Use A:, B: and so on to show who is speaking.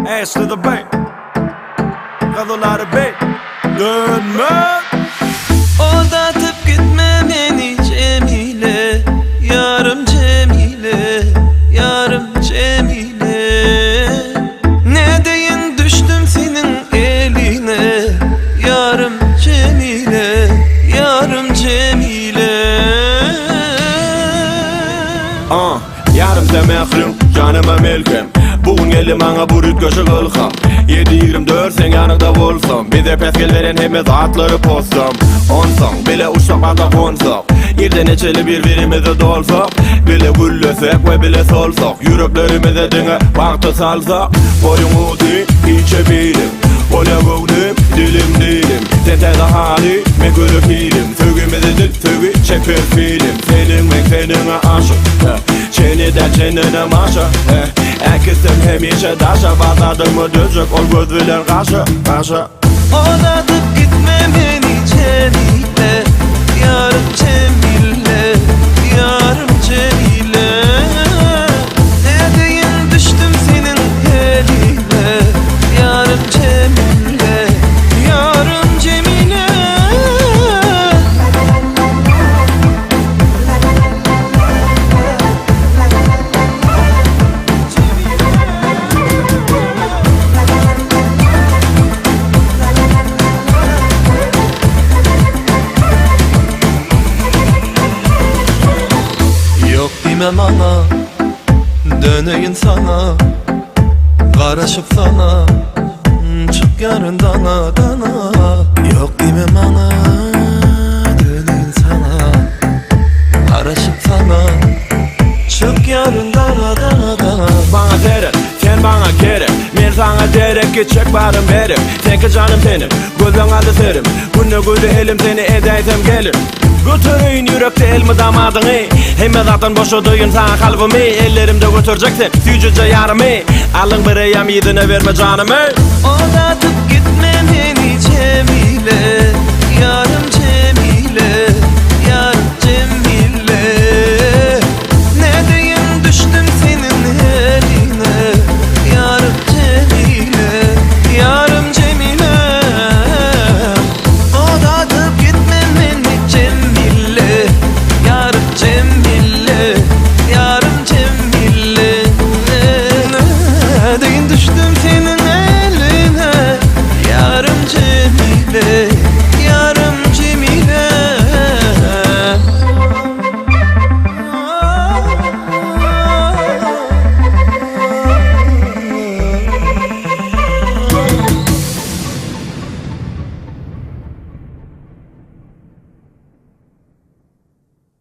A: Ash to the bay, kadınları bey. Dönme.
B: Aldatıp gitme beni Cemile, yarım Cemile, yarım Cemile. Ne deyin düştüm senin eline, yarım Cemile, yarım Cemile.
A: Yarım demekrim, canıma melkem. Bugün geldim ana bu rütköşü kılkam. 7-24 sen yanında bolsam. Bir de peskel veren hemez atları postam. Onsan, bile uçaklarda konsak. Yerden neçeli birbirimizi dolsak. Bile güllesek ve bile solsak. Yüreklerimize dine baktı salsak. Boyun değil, içebilirim. Ola göğnüm, dilim dilim. Sen teze hali, me gülü filim. Sögümüzü dil, sögü çeper filim. Senin ve kendine aşık. Çeni de çenine maşa. Ekistim hemişe daşa. Bağladım mı düzcük, ol gözüler kaşı, kaşı.
B: Aldatıp gitme beni Cemile, yarım Cemile, yarım Cemile. Ne deyin düştüm senin eline, yarım Cemile, yarım Cemile. Yok demem ana, döneyim sana, karışıp sana, çık yarın dana dana. Yok demem ana, döneyim sana, karışıp sana, çık yarın dana dana dana.
A: Bana derek, sen bana gerek. Men sana derek, geçecek varım berim. Sen ki canım benim, gözün adı serim. Günü gülü elim seni edeysem gelir. Götürün yürekte elmi damadını. Hemme zaten boşadıyın sana kalbimi. Ellerimde götüreceksin sücüce yarımı. Alın bir yamidine verme canımı.
B: Aldatıp gitme beni Cemile,